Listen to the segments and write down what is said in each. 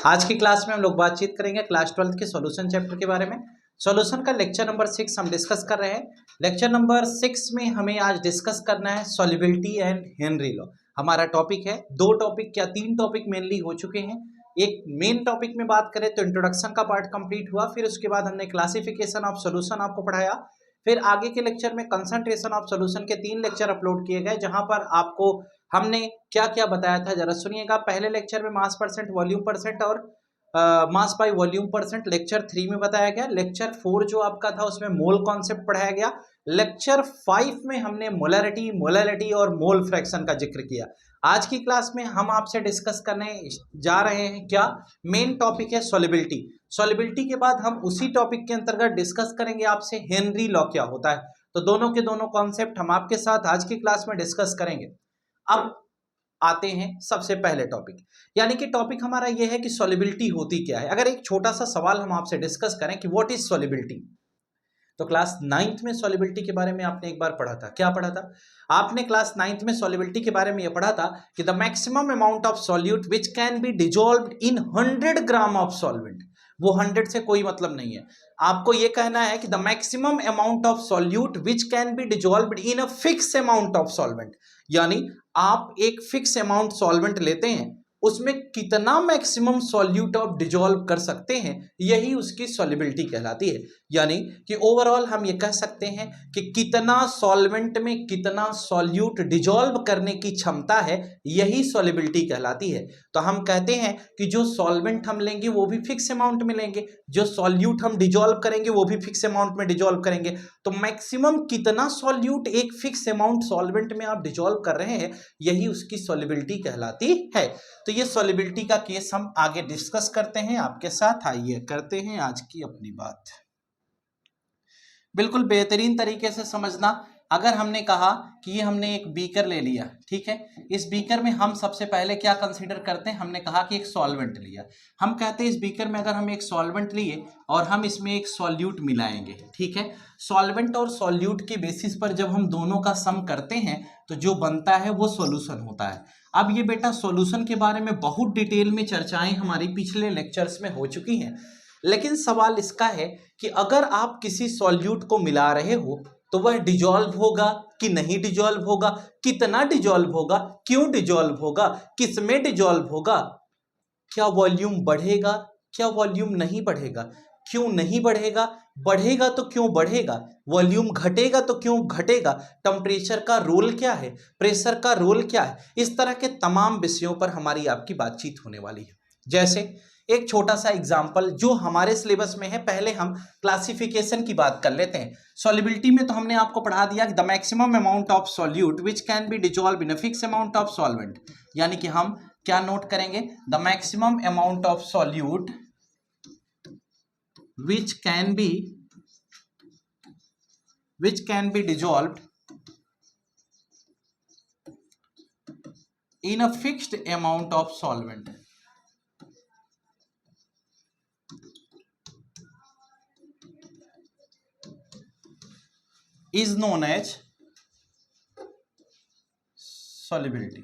आज की क्लास में हम लोग बातचीत करेंगे क्लास 12 के सॉल्यूशन चैप्टर के बारे में। सॉल्यूशन का लेक्चर नंबर 6 हम डिस्कस कर रहे हैं। लेक्चर नंबर 6 में हमें आज डिस्कस करना है सॉल्युबिलिटी एंड हेनरी लॉ। हमारा टॉपिक है, दो टॉपिक या तीन टॉपिक मेनली हो चुके हैं। एक मेन टॉपिक में बात करें तो इंट्रोडक्शन का पार्ट कंप्लीट हुआ, फिर उसके बाद हमने क्लासिफिकेशन ऑफ सॉल्यूशन आपको पढ़ाया। फिर आगे के लेक्चर में कंसंट्रेशन ऑफ सॉल्यूशन के 3 लेक्चर अपलोड किए गए, जहां पर आपको हमने क्या क्या बताया था जरा सुनिएगा। पहले लेक्चर में मास परसेंट, वॉल्यूम परसेंट और mass by volume percent lecture 3 में बताया गया। लेक्चर 4 जो आपका था उसमें मोल कॉन्सेप्ट पढ़ाया गया। लेक्चर 5 में हमने मोलरिटी, मोलैलिटी और मोल फ्रैक्शन का जिक्र किया। आज की क्लास में हम आपसे डिस्कस करने जा रहे हैं क्या, मेन टॉपिक है सॉल्युबिलिटी। सॉल्युबिलिटी के बाद हम उसी टॉपिक के अंतर्गत डिस्कस करेंगे आपसे हेनरी लॉ क्या होता है। तो दोनों के दोनों कॉन्सेप्ट हम आपके साथ आज की क्लास में डिस्कस करेंगे। अब आते हैं सबसे पहले टॉपिक, यानी कि टॉपिक हमारा यह है कि सॉल्युबिलिटी होती क्या है। अगर एक छोटा सा सवाल हम आपसे डिस्कस करें कि व्हाट इज सॉल्युबिलिटी, तो क्लास 9th में सॉल्युबिलिटी के बारे में आपने एक बार पढ़ा था। क्या पढ़ा था आपने? क्लास 9th में सॉल्युबिलिटी के बारे में यह पढ़ा था कि the maximum amount of solute which can be dissolved in 100 gram of solvent. वो 100 से कोई मतलब नहीं है, आपको यह कहना है कि the maximum amount of solute which can be dissolved in a fix amount of solvent. यानी आप एक फिक्स अमाउंट सॉल्वेंट लेते हैं, उसमें कितना मैक्सिमम सॉल्यूट आप डिजॉल्व कर सकते हैं, यही उसकी सॉल्युबिलिटी कहलाती है। यानी कि ओवरऑल हम ये कह सकते हैं कि कितना सॉल्वेंट में कितना सॉल्यूट डिजॉल्व करने की क्षमता है, यही सॉल्युबिलिटी कहलाती है। तो हम कहते हैं कि जो सॉल्वेंट हम लेंगे वो भी फिक्स अमाउंट में लेंगे, जो सॉल्यूट हम डिजॉल्व करेंगे वो भी फिक्स अमाउंट में डिजॉल्व करेंगे। तो मैक्सिमम कितना सॉल्यूट एक फिक्स अमाउंट सॉल्वेंट में आप डिजॉल्व कर रहे हैं, यही उसकी सॉल्युबिलिटी कहलाती है। तो ये सॉल्युबिलिटी का केस हम आगे डिस्कस करते हैं आपके साथ। आइए करते हैं आज की अपनी बात। बिल्कुल बेहतरीन तरीके से समझना। अगर हमने कहा कि ये हमने एक बीकर ले लिया, ठीक है, इस बीकर में हम सबसे पहले क्या कंसीडर करते हैं? हमने कहा कि एक सॉल्वेंट लिया। हम कहते हैं इस बीकर में अगर हम एक सॉल्वेंट लिए और हम इसमें एक सॉल्यूट मिलाएंगे, ठीक है, सॉल्वेंट और सॉल्यूट के बेसिस पर जब हम दोनों का सम करते हैं तो जो बनता है वो सॉल्यूशन होता है। अब ये बेटा सॉल्यूशन के बारे में बहुत डिटेल में चर्चाएं हमारी पिछले लेक्चर्स में हो चुकी हैं, लेकिन सवाल इसका है कि अगर आप किसी सॉल्यूट को मिला रहे हो तो वह डिजॉल्व होगा कि नहीं डिजॉल्व होगा, कितना डिजॉल्व होगा, क्यों डिजॉल्व होगा, किसमें डिजॉल्व होगा, क्या वॉल्यूम बढ़ेगा, क्या वॉल्यूम नहीं बढ़ेगा, क्यों नहीं बढ़ेगा, बढ़ेगा तो क्यों बढ़ेगा, वॉल्यूम घटेगा तो क्यों घटेगा, टेम्परेचर का रोल क्या है, प्रेशर का रोल क्या है। इस तरह के तमाम विषयों पर हमारी आपकी बातचीत होने वाली है। जैसे एक छोटा सा एग्जाम्पल जो हमारे सिलेबस में है, पहले हम क्लासिफिकेशन की बात कर लेते हैं। सॉल्युबिलिटी में तो हमने आपको पढ़ा दिया कि the maximum amount of solute which can be dissolve in a fix amount of solvent. यानी कि हम क्या नोट करेंगे? The maximum amount of solute which can be dissolved in a fixed amount of solvent is known as solubility।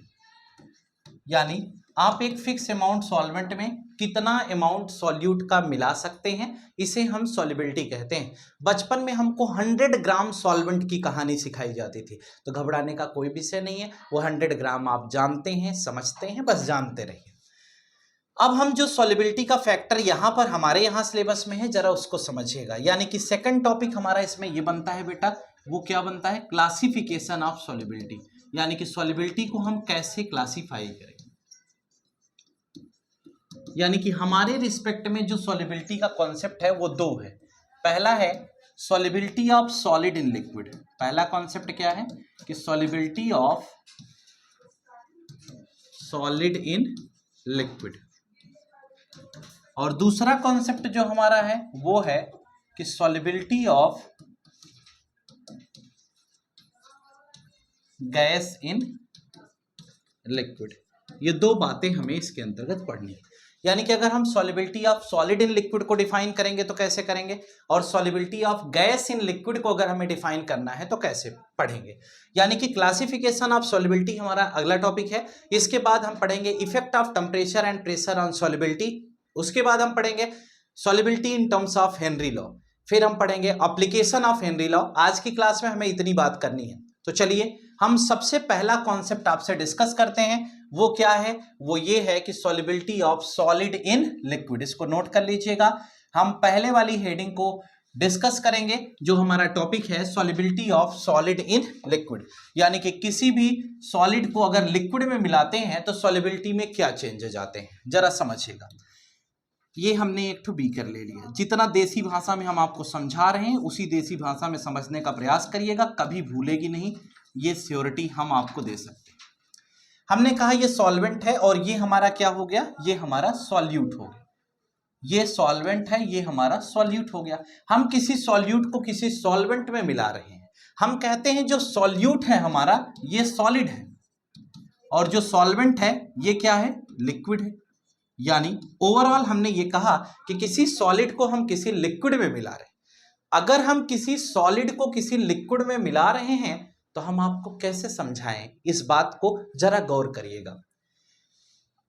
यानी आप एक fix amount solvent में कितना अमाउंट सॉल्यूट का मिला सकते हैं, इसे हम सॉल्युबिलिटी कहते हैं। बचपन में हमको 100 ग्राम सॉल्वेंट की कहानी सिखाई जाती थी, तो घबराने का कोई विषय नहीं है, वो 100 ग्राम आप जानते हैं, समझते हैं, बस जानते रहिए। अब हम जो सॉल्युबिलिटी का फैक्टर यहां पर हमारे यहां सिलेबस में है, जरा उसको समझिएगा। यानी कि सेकंड टॉपिक हमारा इसमें ये बनता है बेटा, वो क्या बनता है? Classification of solubility. यानी कि सॉल्युबिलिटी को हम कैसे क्लासिफाई करें, यानी कि हमारे रिस्पेक्ट में जो सॉल्युबिलिटी का कॉन्सेप्ट है वो दो है। पहला है solubility of solid in liquid. पहला कॉन्सेप्ट क्या है कि solubility of solid in liquid, और दूसरा कॉन्सेप्ट जो हमारा है वो है कि solubility of gas in liquid. ये दो बातें हमें इसके अंतर्गत पढ़नी है। यानी कि अगर हम solubility of solid in liquid को डिफाइन करेंगे तो कैसे करेंगे, और solubility of gas in liquid को अगर हमें डिफाइन करना है तो कैसे पढ़ेंगे। यानी कि क्लासिफिकेशन ऑफ सॉल्युबिलिटी हमारा अगला टॉपिक है। इसके बाद हम पढ़ेंगे effect of temperature and pressure on solubility, उसके बाद हम पढ़ेंगे solubility in terms of Henry law, फिर हम पढ़ेंगे एप्लीकेशन ऑफ हेनरी लॉ। आज की क्लास में हमें इतनी बात करनी है। तो चलिए हम सबसे पहला कॉन्सेप्ट आपसे डिस्कस करते हैं। वो क्या है? वो ये है कि solubility of solid in liquid. इसको नोट कर लीजिएगा। हम पहले वाली हेडिंग को डिस्कस करेंगे जो हमारा टॉपिक है solubility of solid in liquid, यानी कि किसी भी सॉलिड को अगर लिक्विड में मिलाते हैं तो सॉल्युबिलिटी में क्या चेंजेस आते हैं, जरा समझिएगा। ये हमने एक ठो बीकर ले लिया। जितना देसी भाषा में हम आपको समझा रहे हैं उसी देसी भाषा में समझने का प्रयास करिएगा, कभी भूलेगी नहीं, ये श्योरिटी हम आपको दे सकते हैं। हमने कहा ये सॉल्वेंट है और ये हमारा क्या हो गया? ये हमारा सॉल्यूट हो गया। ये सॉल्वेंट है, ये हमारा सॉल्यूट हो गया। हम किसी सॉल्यूट को किसी सॉल्वेंट में मिला रहे हैं, हम कहते हैं जो सॉल्यूट है हमारा ये सॉलिड है और जो सॉल्वेंट है ये क्या है? लिक्विड है। यानी ओवरऑल हमने ये कहा कि किसी सॉलिड को हम किसी लिक्विड में मिला रहे हैं। अगर हम किसी सॉलिड को किसी लिक्विड में मिला रहे हैं तो हम आपको कैसे समझाएं, इस बात को जरा गौर करिएगा।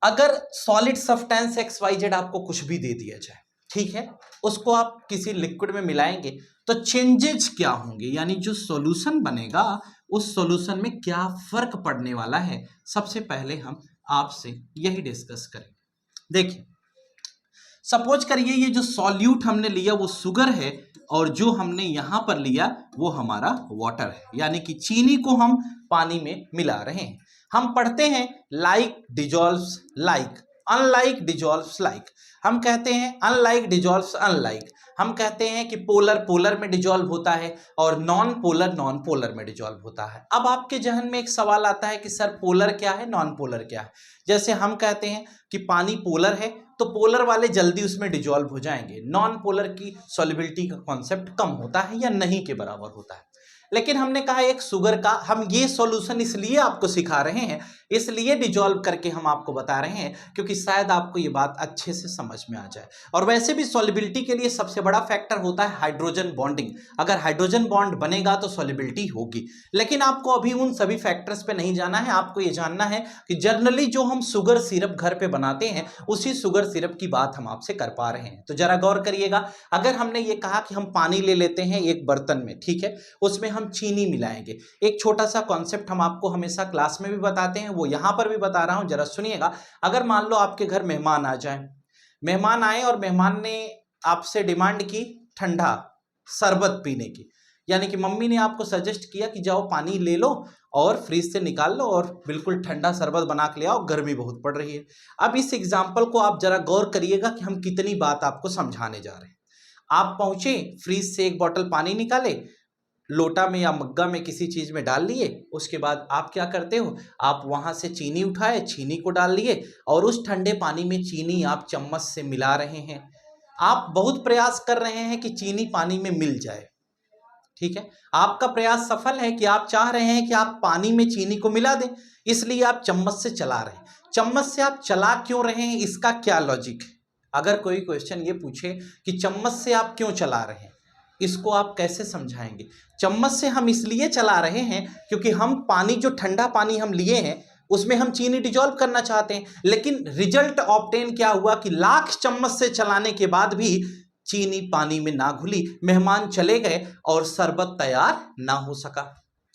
अगर सॉलिड सब्सटेंस XYZ आपको कुछ भी दे दिया जाए, ठीक है, उसको आप किसी लिक्विड में मिलाएंगे तो चेंजेस क्या होंगे, यानी जो सॉल्यूशन बनेगा उस सॉल्यूशन में क्या फर्क पड़ने वाला है, सबसे पहले हम आपसे यही डिस्कस करेंगे। देखिए, सपोज करिए ये जो सॉल्यूट हमने लिया वो शुगर है और जो हमने यहां पर लिया वो हमारा वाटर है, यानी कि चीनी को हम पानी में मिला रहे हैं। हम पढ़ते हैं like dissolves like, unlike dissolves like. हम कहते हैं अनलाइक डिजॉल्व्स अनलाइक। हम कहते हैं कि पोलर पोलर में डिजॉल्व होता है और नॉन पोलर में डिजॉल्व होता है। अब आपके जहन में एक सवाल आता है कि सर पोलर क्या है, नॉन पोलर क्या है? जैसे हम कहते हैं कि पानी पोलर है तो पोलर वाले जल्दी उसमें डिजॉल्व हो जाएंगे, नॉन पोलर की सॉल्युबिलिटी का कॉन्सेप्ट कम होता है या नहीं के बराबर होता है। लेकिन हमने कहा एक शुगर का हम ये सॉल्यूशन इसलिए आपको सिखा रहे हैं, इसलिए डिजॉल्व करके हम आपको बता रहे हैं क्योंकि शायद आपको ये बात अच्छे से समझ में आ जाए। और वैसे भी सॉल्युबिलिटी के लिए सबसे बड़ा फैक्टर होता है हाइड्रोजन बॉन्डिंग। अगर हाइड्रोजन बॉन्ड बनेगा तो सॉल्युबिलिटी होगी। लेकिन आपको अभी उन सभी फैक्टर्स पे नहीं जाना है, आपको ये जानना है कि जनरली जो हम शुगर सिरप घर पे बनाते हैं उसी शुगर सिरप की बात हम आपसे कर पा रहे हैं। तो जरा गौर करिएगा, अगर हमने ये कहा कि हम पानी ले लेते हैं एक बर्तन में, ठीक है, उसमें हम चीनी मिलाएंगे। एक छोटा सा कॉन्सेप्ट हम आपको हमेशा क्लास में भी बताते हैं, वो यहां पर भी बता रहा हूं, जरा सुनिएगा। अगर मान लो आपके घर मेहमान आ जाए, मेहमान आए और मेहमान ने आपसे डिमांड की ठंडा शरबत पीने की, यानी कि मम्मी ने आपको सजेस्ट किया कि जाओ पानी ले लो और फ्रिज से निकाल लो और बिल्कुल ठंडा शरबत बना के ले आओ, गर्मी बहुत पड़ रही है। अब इस एग्जाम्पल को आप जरा गौर करिएगा कि हम कितनी बात आपको समझाने जा रहे हैं। आप पहुंचे, फ्रिज से एक बोतल पानी निकाले, लोटा में या मग्गा में किसी चीज में डाल लिए, उसके बाद आप क्या करते हो, आप वहां से चीनी उठाए, चीनी को डाल लिए और उस ठंडे पानी में चीनी आप चम्मच से मिला रहे हैं। आप बहुत प्रयास कर रहे हैं कि चीनी पानी में मिल जाए, ठीक है, आपका प्रयास सफल है कि आप चाह रहे हैं कि आप पानी में चीनी को मिला दें, इसलिए आप चम्मच से चला रहे हैं। चम्मच से आप चला क्यों रहे हैं, इसका क्या लॉजिक है? अगर कोई क्वेश्चन ये पूछे कि चम्मच से आप क्यों चला रहे हैं, इसको आप कैसे समझाएंगे? चम्मच से हम इसलिए चला रहे हैं क्योंकि हम पानी, जो ठंडा पानी हम लिए हैं उसमें हम चीनी डिजॉल्व करना चाहते हैं, लेकिन रिजल्ट ऑब्टेन क्या हुआ कि लाख चम्मच से चलाने के बाद भी चीनी पानी में ना घुली, मेहमान चले गए और शरबत तैयार ना हो सका।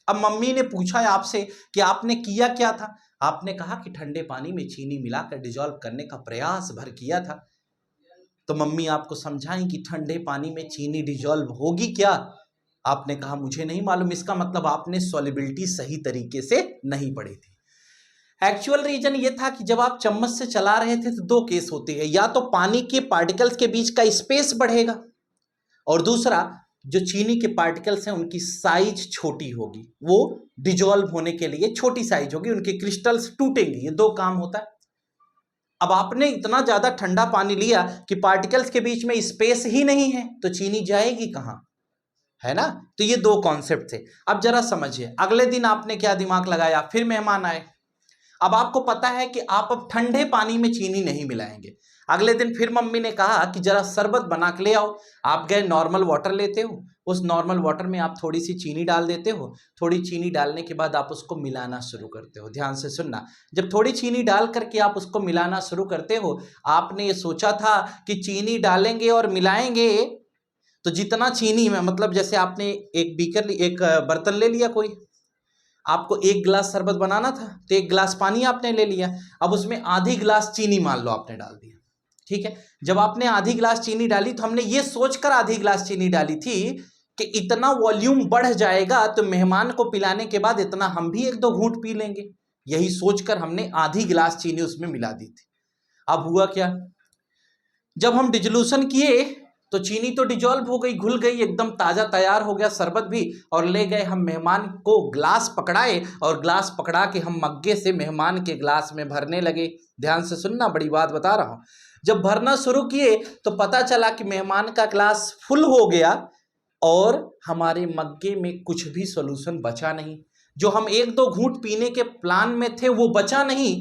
अब मम्मी ने पूछा आपसे कि आपने किया क्या था, आपने कहा कि ठंडे पानी में चीनी मिलाकर डिजॉल्व करने का प्रयास भर किया था। तो मम्मी आपको समझाएं कि ठंडे पानी में चीनी डिजॉल्व होगी क्या? आपने कहा मुझे नहीं मालूम। इसका मतलब आपने सॉल्युबिलिटी सही तरीके से नहीं पढ़ी थी। एक्चुअल रीजन ये था कि जब आप चम्मच से चला रहे थे तो दो केस होते हैं, या तो पानी के पार्टिकल्स के बीच का स्पेस बढ़ेगा और दूसरा जो चीनी के पार्टिकल्स हैं उनकी साइज छोटी होगी, वो डिजॉल्व होने के लिए छोटी साइज होगी, उनके क्रिस्टल्स टूटेंगे। ये दो काम होता है। अब आपने इतना ज्यादा ठंडा पानी लिया कि पार्टिकल्स के बीच में स्पेस ही नहीं है, तो चीनी जाएगी कहां, है ना? तो ये दो कॉन्सेप्ट थे। अब जरा समझिए, अगले दिन आपने क्या दिमाग लगाया, फिर मेहमान आए। अब आपको पता है कि आप अब ठंडे पानी में चीनी नहीं मिलाएंगे, अगले दिन फिर मम्मी ने कहा कि जरा शरबत बना के ले आओ। आप गए, नॉर्मल वाटर लेते हो, उस नॉर्मल वाटर में आप थोड़ी सी चीनी डाल देते हो। थोड़ी चीनी डालने के बाद आप उसको मिलाना शुरू करते हो। ध्यान से सुनना, जब थोड़ी चीनी डाल करके आप उसको मिलाना शुरू करते हो, आपने ये सोचा था कि चीनी डालेंगे और मिलाएंगे तो जितना चीनी में, मतलब जैसे आपने एक बर्तन ले लिया, कोई आपको 1 गिलास शरबत बनाना था तो 1 गिलास पानी आपने ले लिया। अब उसमें आधी गिलास चीनी मान लो आपने डाल दिया, ठीक है। जब आपने आधी गिलास चीनी डाली तो हमने ये सोचकर आधी गिलास चीनी डाली थी कि इतना वॉल्यूम बढ़ जाएगा तो मेहमान को पिलाने के बाद इतना हम भी 1-2 घूंट पी लेंगे। यही सोचकर हमने आधी गिलास चीनी उसमें मिला दी थी। अब हुआ क्या, जब हम डिजोल्यूशन किए तो चीनी तो डिजॉल्व हो गई, घुल गई, एकदम ताजा तैयार हो गया शरबत भी। और ले गए हम मेहमान को, ग्लास पकड़ाए और ग्लास पकड़ा के हम मग्गे से मेहमान के ग्लास में भरने लगे। ध्यान से सुनना, बड़ी बात बता रहा हूं। जब भरना शुरू किए तो पता चला कि मेहमान का ग्लास फुल हो गया और हमारे मग्गे में कुछ भी सॉल्यूशन बचा नहीं। जो हम 1-2 घूंट पीने के प्लान में थे वो बचा नहीं।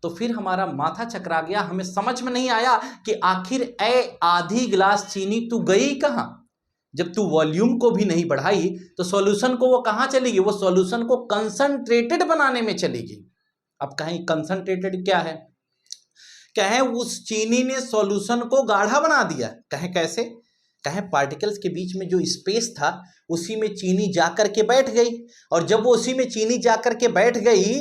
तो फिर हमारा माथा चकरा गया, हमें समझ में नहीं आया कि आखिर आधी गिलास चीनी तू गई कहां। जब तू वॉल्यूम को भी नहीं बढ़ाई तो सॉल्यूशन को वो कहां चली गई, वो सॉल्यूशन को कंसंट्रेटेड बनाने में चली गई। अब कहें कंसंट्रेटेड क्या है, कहें उस चीनी ने सॉल्यूशन को गाढ़ा बना दिया। कहें कैसे, कहें पार्टिकल्स के बीच में जो स्पेस था उसी में चीनी जाकर के बैठ गई, और जब वो उसी में चीनी जाकर के बैठ गई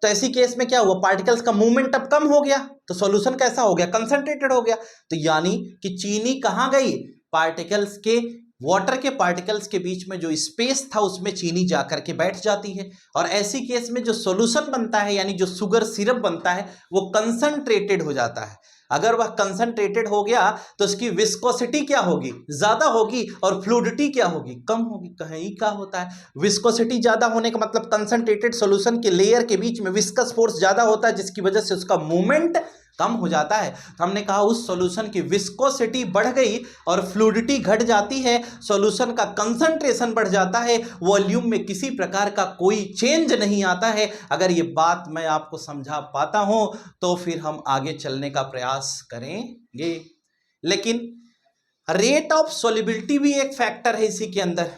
तो ऐसी केस में क्या हुआ, पार्टिकल्स का मूवमेंट अब कम हो गया, तो सॉल्यूशन कैसा हो गया, कंसंट्रेटेड हो गया। तो यानी कि चीनी कहां गई, पार्टिकल्स के, वाटर के पार्टिकल्स के बीच में जो स्पेस था उसमें चीनी जाकर के बैठ जाती है। और ऐसी केस में जो सॉल्यूशन बनता है, यानी जो शुगर सिरप बनता है, वो कंसंट्रेटेड हो जाता है। अगर वह कंसंट्रेटेड हो गया तो उसकी विस्कोसिटी क्या होगी, ज्यादा होगी, और फ्लूइडिटी क्या होगी, कम होगी। कहीं क्या होता है, विस्कोसिटी ज्यादा होने का मतलब कंसंट्रेटेड सॉल्यूशन के लेयर के बीच में विस्कस फोर्स ज्यादा होता है, जिसकी वजह से उसका मूवमेंट कम हो जाता है। तो हमने कहा उस सॉल्यूशन की विस्कोसिटी बढ़ गई और फ्लूइडिटी घट जाती है, सॉल्यूशन का कंसंट्रेशन बढ़ जाता है, वॉल्यूम में किसी प्रकार का कोई चेंज नहीं आता है। अगर ये बात मैं आपको समझा पाता हूं तो फिर हम आगे चलने का प्रयास करेंगे। लेकिन रेट ऑफ सॉल्युबिलिटी भी एक फैक्टर है इसी के अंदर,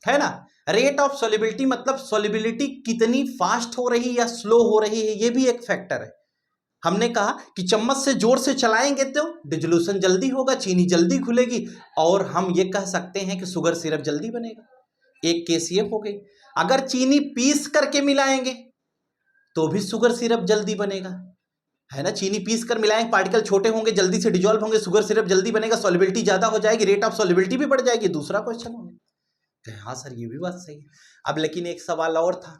है ना। रेट ऑफ सॉल्युबिलिटी मतलब सॉल्युबिलिटी कितनी फास्ट हो रही या स्लो हो रही है, ये भी एक फैक्टर है। हमने कहा कि चम्मच से जोर से चलाएंगे तो डिजोल्यूशन जल्दी होगा, चीनी जल्दी घुलेगी, और हम ये कह सकते हैं कि शुगर सिरप जल्दी बनेगा। एक केस ये हो गई। अगर चीनी पीस करके मिलाएंगे तो भी शुगर सिरप जल्दी बनेगा, है ना। चीनी पीस कर मिलाएंगे, पार्टिकल छोटे होंगे, जल्दी से डिजॉल्व होंगे, शुगर सिरप जल्दी बनेगा, सॉल्युबिलिटी ज्यादा हो जाएगी, रेट ऑफ सॉल्युबिलिटी भी बढ़ जाएगी। दूसरा क्वेश्चन हो गया, हाँ सर ये भी बात सही है। अब लेकिन एक सवाल और था,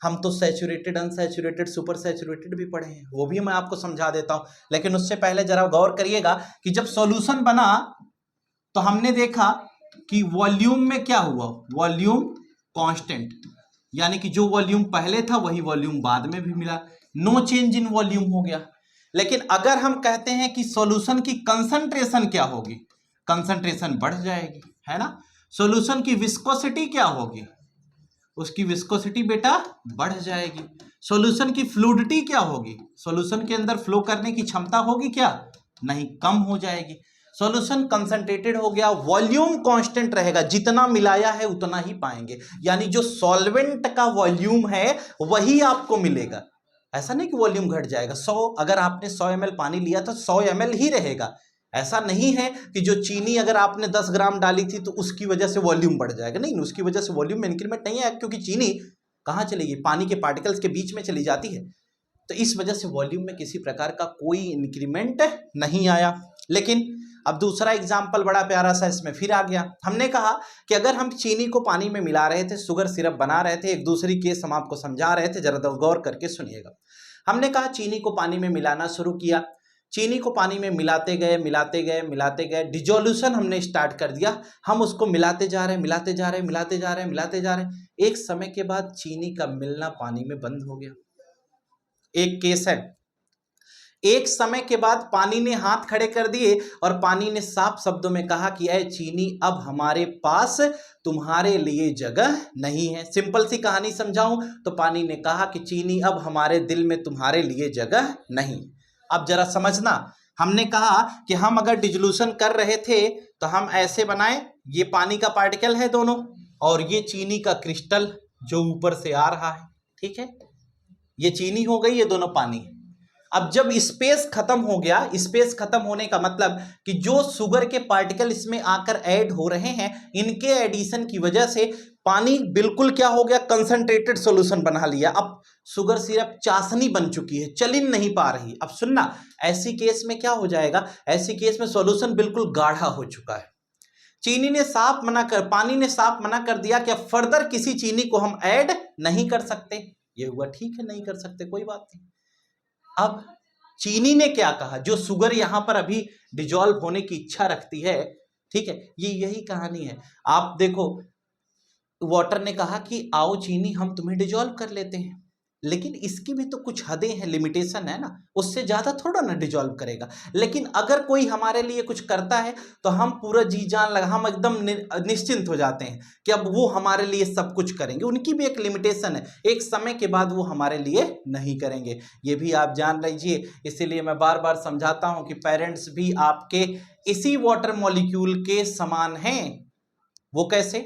हम तो सैचुरेटेड, अनसैचुरेटेड, सुपर सैचुरेटेड भी पढ़े हैं, वो भी मैं आपको समझा देता हूं। लेकिन उससे पहले जरा गौर करिएगा कि जब सॉल्यूशन बना तो हमने देखा कि वॉल्यूम में क्या हुआ, वॉल्यूम कांस्टेंट, यानी कि जो वॉल्यूम पहले था वही वॉल्यूम बाद में भी मिला, नो चेंज इन वॉल्यूम हो गया। लेकिन अगर हम कहते हैं कि सॉल्यूशन की कंसंट्रेशन क्या होगी, कंसंट्रेशन बढ़ जाएगी, है ना। सॉल्यूशन की विस्कोसिटी क्या होगी, उसकी विस्कोसिटी बेटा बढ़ जाएगी। सॉल्यूशन की फ्लूइडिटी क्या होगी, सॉल्यूशन के अंदर फ्लो करने की क्षमता होगी क्या, नहीं, कम हो जाएगी। सॉल्यूशन कंसंट्रेटेड हो गया, वॉल्यूम कांस्टेंट रहेगा, जितना मिलाया है उतना ही पाएंगे, यानी जो सॉल्वेंट का वॉल्यूम है वही आपको मिलेगा। ऐसा नहीं कि वॉल्यूम घट जाएगा। 100 अगर आपने 100 ml पानी लिया तो 100 ml ही रहेगा। ऐसा नहीं है कि जो चीनी अगर आपने 10 ग्राम डाली थी तो उसकी वजह से वॉल्यूम बढ़ जाएगा, नहीं, उसकी वजह से वॉल्यूम में इंक्रीमेंट नहीं है, क्योंकि चीनी कहाँ चलेगी, पानी के पार्टिकल्स के बीच में चली जाती है। तो इस वजह से वॉल्यूम में किसी प्रकार का कोई इंक्रीमेंट नहीं आया। लेकिन अब दूसरा एग्जाम्पल बड़ा प्यारा सा इसमें फिर आ गया। हमने कहा कि अगर हम चीनी को पानी में मिला रहे थे, शुगर सिरप बना रहे थे, एक दूसरी केस हम आपको समझा रहे थे, जरा गौर करके सुनिएगा। हमने कहा चीनी को पानी में मिलाना शुरू किया, चीनी को पानी में मिलाते गए मिलाते गए मिलाते गए, डिजोल्यूशन हमने स्टार्ट कर दिया। हम उसको मिलाते जा रहे हैं, मिलाते जा रहे हैं, मिलाते जा रहे हैं, मिलाते जा रहे हैं। एक समय के बाद चीनी का मिलना पानी में बंद हो गया। एक केस है, एक समय के बाद पानी ने हाथ खड़े कर दिए और पानी ने साफ शब्दों में कहा कि ऐ चीनी, अब हमारे पास तुम्हारे लिए जगह नहीं है। सिंपल सी कहानी समझाऊं तो पानी ने कहा कि चीनी, अब हमारे दिल में तुम्हारे लिए जगह नहीं। अब जरा समझना हमने कहा कि हम अगर डिजोल्यूशन कर रहे थे तो हम ऐसे बनाए, ये पानी का पार्टिकल है दोनों, और ये चीनी का क्रिस्टल जो ऊपर से आ रहा है, ठीक है, ये चीनी हो गई, ये दोनों पानी है। अब जब स्पेस खत्म हो गया, स्पेस खत्म होने का मतलब कि जो शुगर के पार्टिकल इसमें आकर ऐड हो रहे हैं, इनके एडिशन की वजह से पानी बिल्कुल क्या हो गया, कंसंट्रेटेड सॉल्यूशन बना लिया। अब शुगर सिरप चाशनी बन चुकी है, चल ही नहीं पा रही। अब सुनना, ऐसी केस में क्या हो जाएगा, ऐसी केस में सॉल्यूशन बिल्कुल गाढ़ा हो चुका है। चीनी ने साफ मना कर, पानी ने साफ मना कर दिया कि अब फर्दर किसी चीनी को हम ऐड नहीं कर सकते। ये हुआ, ठीक है, नहीं कर सकते, कोई बात नहीं। अब चीनी ने क्या कहा, जो शुगर यहां पर अभी डिजॉल्व होने की इच्छा रखती है, ठीक है, ये यही कहानी है। आप देखो, वाटर ने कहा कि आओ चीनी हम तुम्हें डिजॉल्व कर लेते हैं, लेकिन इसकी भी तो कुछ हदें हैं, लिमिटेशन है ना, उससे ज्यादा थोड़ा ना डिजॉल्व करेगा। लेकिन अगर कोई हमारे लिए कुछ करता है तो हम पूरा जी जान लगा, हम एकदम निश्चिंत हो जाते हैं कि अब वो हमारे लिए सब कुछ करेंगे। उनकी भी एक लिमिटेशन है, एक समय के बाद वो हमारे लिए नहीं करेंगे, ये भी आप जान लीजिए। इसीलिए मैं बार बार समझाता हूं कि पेरेंट्स भी आपके इसी वाटर मॉलिक्यूल के समान हैं। वो कैसे,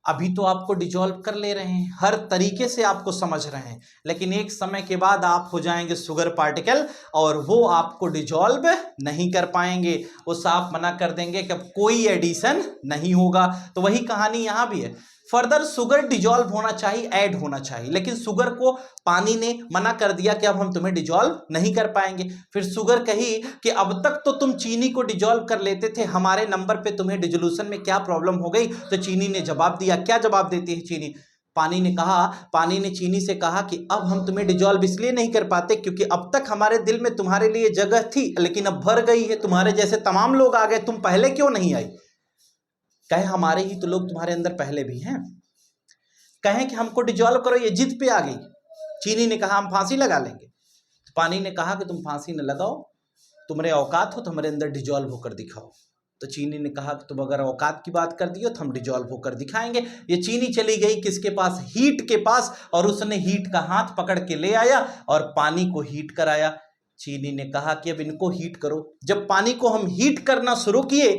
अभी तो आपको डिजॉल्व कर ले रहे हैं, हर तरीके से आपको समझ रहे हैं, लेकिन एक समय के बाद आप हो जाएंगे शुगर पार्टिकल और वो आपको डिजॉल्व नहीं कर पाएंगे। वो साफ मना कर देंगे कि अब कोई एडिशन नहीं होगा। तो वही कहानी यहां भी है, फर्दर शुगर डिजॉल्व होना चाहिए, ऐड होना चाहिए, लेकिन शुगर को पानी ने मना कर दिया कि अब हम तुम्हें डिजॉल्व नहीं कर पाएंगे। फिर शुगर कही कि अब तक तो तुम चीनी को डिजॉल्व कर लेते थे, हमारे नंबर पे तुम्हें डिजोल्यूशन में क्या प्रॉब्लम हो गई। तो चीनी ने जवाब दिया, क्या जवाब देती है चीनी, पानी ने कहा, पानी ने चीनी से कहा कि अब हम तुम्हें डिजॉल्व इसलिए नहीं कर पाते क्योंकि अब तक हमारे दिल में तुम्हारे लिए जगह थी, लेकिन अब भर गई है, तुम्हारे जैसे तमाम लोग आ गए, तुम पहले क्यों नहीं आई। कहे हमारे ही तो लोग तुम्हारे अंदर पहले भी हैं, कहें कि हमको डिजॉल्व करो, ये जिद पे आ गई। चीनी ने कहा हम फांसी लगा लेंगे। तो पानी ने कहा कि तुम फांसी न लगाओ, तुम्हारे औकात हो तो हमारे अंदर डिजॉल्व होकर दिखाओ। तो चीनी ने कहा कि तुम अगर औकात की बात कर दियो तो हम डिजॉल्व होकर दिखाएंगे। ये चीनी चली गई किसके पास, हीट के पास, और उसने हीट का हाथ पकड़ के ले आया और पानी को हीट कराया। चीनी ने कहा कि अब इनको हीट करो। जब पानी को हम हीट करना शुरू किए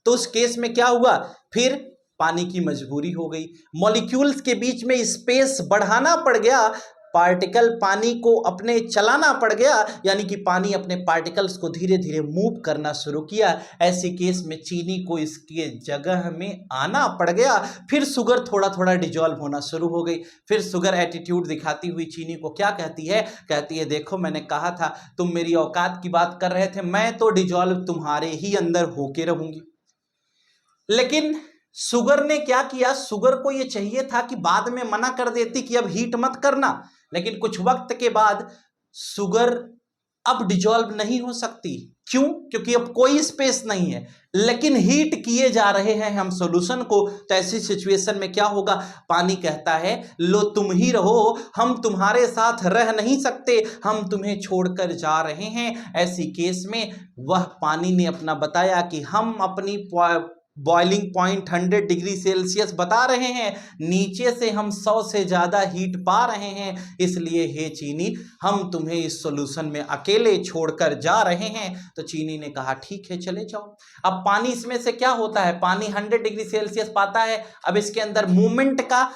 तो उस केस में क्या हुआ, फिर पानी की मजबूरी हो गई, मॉलिक्यूल्स के बीच में स्पेस बढ़ाना पड़ गया, पार्टिकल पानी को अपने चलाना पड़ गया, यानी कि पानी अपने पार्टिकल्स को धीरे धीरे मूव करना शुरू किया। ऐसे केस में चीनी को इसके जगह में आना पड़ गया। फिर शुगर थोड़ा थोड़ा डिजॉल्व होना शुरू हो गई। फिर शुगर एटीट्यूड दिखाती हुई चीनी को क्या कहती है, कहती है देखो मैंने कहा था, तुम मेरी औकात की बात कर रहे थे, मैं तो डिजॉल्व तुम्हारे ही अंदर होके रहूंगी। लेकिन शुगर ने क्या किया, शुगर को यह चाहिए था कि बाद में मना कर देती कि अब हीट मत करना, लेकिन कुछ वक्त के बाद शुगर अब डिजॉल्व नहीं हो सकती। क्यों, क्योंकि अब कोई स्पेस नहीं है, लेकिन हीट किए जा रहे हैं हम सॉल्यूशन को। तो ऐसी सिचुएशन में क्या होगा, पानी कहता है लो तुम ही रहो, हम तुम्हारे साथ रह नहीं सकते, हम तुम्हें छोड़कर जा रहे हैं। ऐसी केस में वह पानी ने अपना बताया कि हम अपनी बॉइलिंग पॉइंट 100 डिग्री सेल्सियस बता रहे हैं, नीचे से हम 100 से ज़्यादा हीट पा रहे हैं, इसलिए हे चीनी हम तुम्हें इस सॉल्यूशन में अकेले छोड़कर जा रहे हैं। तो चीनी ने कहा ठीक है चले जाओ। अब पानी इसमें से क्या होता है, पानी 100 डिग्री सेल्सियस पाता है, अब इसके अंदर मूवमेंट का,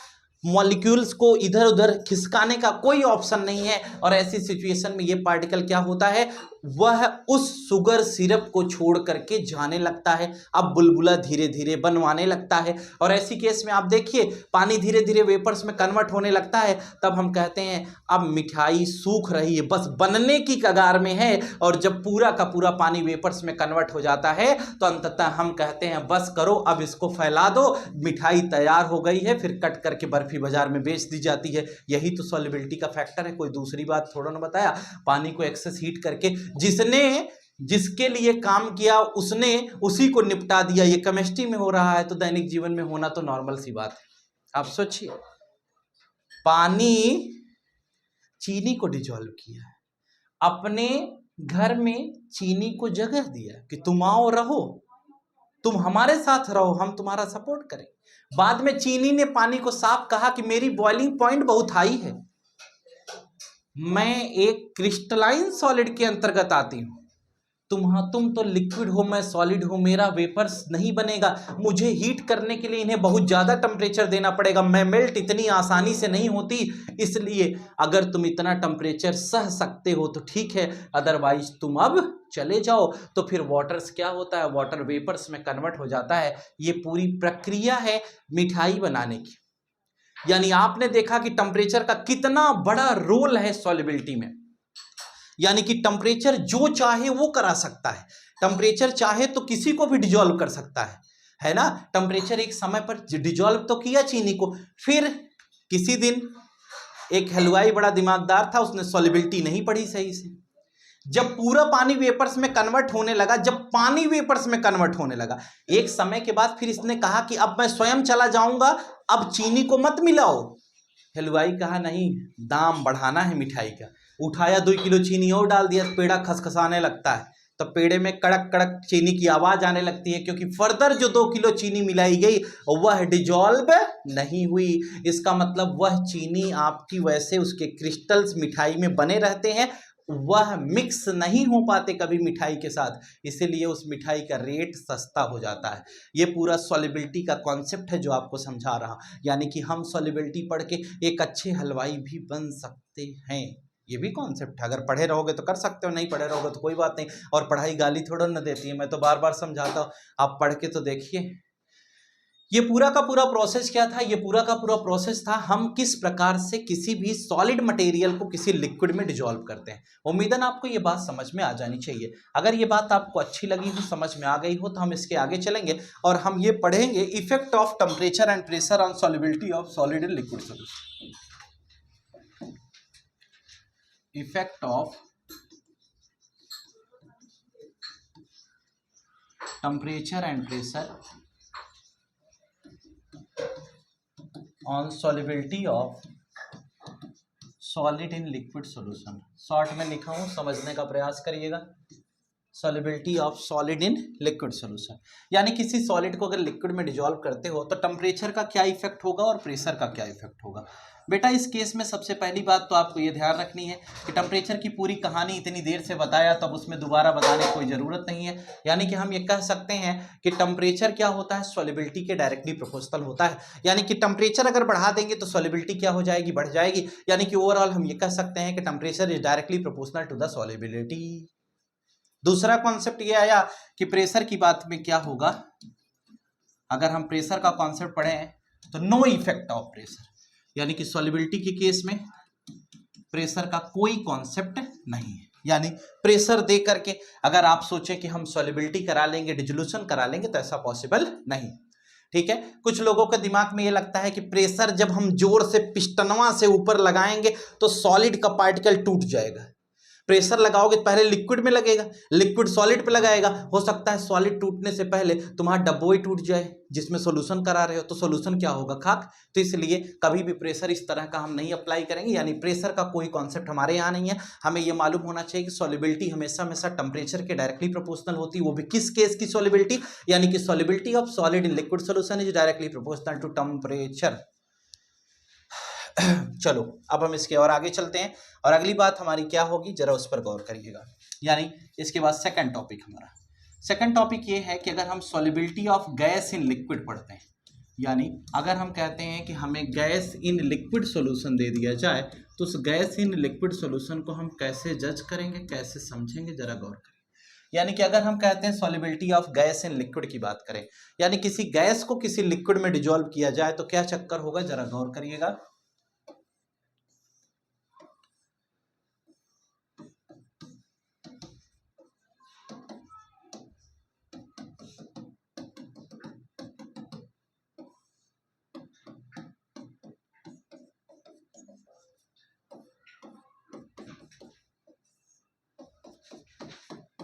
मॉलिक्यूल्स को इधर उधर खिसकाने का कोई ऑप्शन नहीं है, और ऐसी सिचुएशन में ये पार्टिकल क्या होता है, वह उस शुगर सिरप को छोड़ करके जाने लगता है, अब बुलबुला धीरे धीरे बनवाने लगता है। और ऐसी केस में आप देखिए पानी धीरे धीरे वेपर्स में कन्वर्ट होने लगता है, तब हम कहते हैं अब मिठाई सूख रही है, बस बनने की कगार में है। और जब पूरा का पूरा पानी वेपर्स में कन्वर्ट हो जाता है तो अंततः हम कहते हैं बस करो, अब इसको फैला दो, मिठाई तैयार हो गई है, फिर कट करके बर्फी बाजार में बेच दी जाती है। यही तो सॉल्युबिलिटी का फैक्टर है, कोई दूसरी बात थोड़ा ना बताया। पानी को एक्सेस हीट करके जिसने जिसके लिए काम किया उसने उसी को निपटा दिया। ये केमिस्ट्री में हो रहा है तो दैनिक जीवन में होना तो नॉर्मल सी बात है। आप सोचिए, पानी चीनी को डिजॉल्व किया, अपने घर में चीनी को जगह दिया कि तुम आओ रहो, तुम हमारे साथ रहो, हम तुम्हारा सपोर्ट करें। बाद में चीनी ने पानी को साफ कहा कि मेरी बॉइलिंग पॉइंट बहुत हाई है, मैं एक क्रिस्टलाइन सॉलिड के अंतर्गत आती हूं, तुम तो लिक्विड हो, मैं सॉलिड हूं, मेरा वेपर्स नहीं बनेगा, मुझे हीट करने के लिए इन्हें बहुत ज्यादा टेम्परेचर देना पड़ेगा, मैं मेल्ट इतनी आसानी से नहीं होती, इसलिए अगर तुम इतना टेम्परेचर सह सकते हो तो ठीक है, अदरवाइज तुम अब चले जाओ। तो फिर वाटर्स क्या होता है, वाटर वेपर्स में कन्वर्ट हो जाता है। ये पूरी प्रक्रिया है मिठाई बनाने की। यानी आपने देखा कि टेम्परेचर का कितना बड़ा रोल है सॉल्युबिलिटी में। यानी कि टेम्परेचर जो चाहे वो करा सकता है, टेम्परेचर चाहे तो किसी को भी डिजोल्व कर सकता है ना। टेम्परेचर एक समय पर डिजोल्व तो किया चीनी को, फिर किसी दिन एक हलवाई बड़ा दिमागदार था, उसने सॉल्युबिलिटी नहीं पढ़ी सही से। जब पूरा पानी वेपर्स में कन्वर्ट होने लगा, जब पानी वेपर्स में कन्वर्ट होने लगा, एक समय के बाद फिर इसने कहा कि अब मैं स्वयं चला जाऊंगा, अब चीनी को मत मिलाओ। हलवाई कहा नहीं, दाम बढ़ाना है मिठाई का। उठाया 2 किलो चीनी और डाल दिया, पेड़ा खसखसाने लगता है, तो पेड़े में कड़क कड़क चीनी की आवाज आने लगती है, क्योंकि फर्दर जो 2 किलो चीनी मिलाई गई वह डिजॉल्व नहीं हुई। इसका मतलब वह चीनी आपकी वैसे उसके क्रिस्टल्स मिठाई में बने रहते हैं, वह मिक्स नहीं हो पाते कभी मिठाई के साथ, इसीलिए उस मिठाई का रेट सस्ता हो जाता है। ये पूरा सॉल्युबिलिटी का कॉन्सेप्ट है जो आपको समझा रहा, यानी कि हम सॉल्युबिलिटी पढ़ के एक अच्छे हलवाई भी बन सकते हैं। ये भी कॉन्सेप्ट है, अगर पढ़े रहोगे तो कर सकते हो, नहीं पढ़े रहोगे तो कोई बात नहीं। और पढ़ाई गाली थोड़ा ना देती है, मैं तो बार बार समझाता हूँ, आप पढ़ के तो देखिए। ये पूरा का पूरा प्रोसेस क्या था, ये पूरा का पूरा प्रोसेस था हम किस प्रकार से किसी भी सॉलिड मटेरियल को किसी लिक्विड में डिसॉल्व करते हैं। उम्मीदन आपको ये बात समझ में आ जानी चाहिए। अगर ये बात आपको अच्छी लगी हो, समझ में आ गई हो, तो हम इसके आगे चलेंगे और हम ये पढ़ेंगे effect of temperature and pressure on solubility of solid in liquid solution. Effect of temperature and pressure on solubility of solid in liquid solution। Short में लिखा हूं, समझने का प्रयास करिएगा। solubility of solid in liquid solution, यानी किसी solid को अगर लिक्विड में डिजॉल्व करते हो तो टेम्परेचर का क्या इफेक्ट होगा और प्रेशर का क्या इफेक्ट होगा। बेटा इस केस में सबसे पहली बात तो आपको ये ध्यान रखनी है कि टेम्परेचर की पूरी कहानी इतनी देर से बताया, तब उसमें दोबारा बताने की कोई ज़रूरत नहीं है। यानी कि हम ये कह सकते हैं कि टेम्परेचर क्या होता है, सॉल्युबिलिटी के डायरेक्टली प्रोपोर्शनल होता है। यानी कि टेम्परेचर अगर बढ़ा देंगे तो सॉल्युबिलिटी क्या हो जाएगी, बढ़ जाएगी। यानी कि ओवरऑल हम ये कह सकते हैं कि temperature is directly proportional to the solubility. दूसरा कॉन्सेप्ट ये आया कि प्रेशर की बात में क्या होगा। अगर हम प्रेशर का कॉन्सेप्ट पढ़ें तो नो इफेक्ट ऑफ प्रेशर, यानी कि सॉल्युबिलिटी के केस में प्रेशर का कोई कॉन्सेप्ट नहीं है। यानी प्रेशर दे करके अगर आप सोचें कि हम सॉल्युबिलिटी करा लेंगे, डिसोल्यूशन करा लेंगे, तो ऐसा पॉसिबल नहीं। ठीक है, कुछ लोगों के दिमाग में ये लगता है कि प्रेशर जब हम जोर से पिस्टनवा से ऊपर लगाएंगे तो सॉलिड का पार्टिकल टूट जाएगा। प्रेशर लगाओगे पहले लिक्विड में लगेगा, लिक्विड सॉलिड पे लगाएगा, हो सकता है सॉलिड टूटने से पहले तुम्हारा डब्बो ही टूट जाए जिसमें सॉल्यूशन करा रहे हो, तो सॉल्यूशन क्या होगा, खाक। तो इसलिए कभी भी प्रेशर इस तरह का हम नहीं अप्लाई करेंगे, यानी प्रेशर का कोई कॉन्सेप्ट हमारे यहाँ नहीं है। हमें यह मालूम होना चाहिए कि सॉल्युबिलिटी हमेशा हमेशा टेम्परेचर के डायरेक्टली प्रोपोर्शनल होती है, वो भी किस केस की सॉल्युबिलिटी, यानी कि solubility of solid in liquid solution is directly proportional to temperature. चलो अब हम इसके और आगे चलते हैं और अगली बात हमारी क्या होगी, जरा उस पर गौर करिएगा। यानी इसके बाद सेकंड टॉपिक हमारा, सेकंड टॉपिक ये है कि अगर हम solubility of gas in liquid पढ़ते हैं, यानी अगर हम कहते हैं कि हमें गैस इन लिक्विड सॉल्यूशन दे दिया जाए तो उस गैस इन लिक्विड सॉल्यूशन को हम कैसे जज करेंगे, कैसे समझेंगे, जरा गौर करें। यानी कि अगर हम कहते हैं solubility of gas in liquid की बात करें, यानी किसी गैस को किसी लिक्विड में डिजोल्व किया जाए तो क्या चक्कर होगा, जरा गौर करिएगा।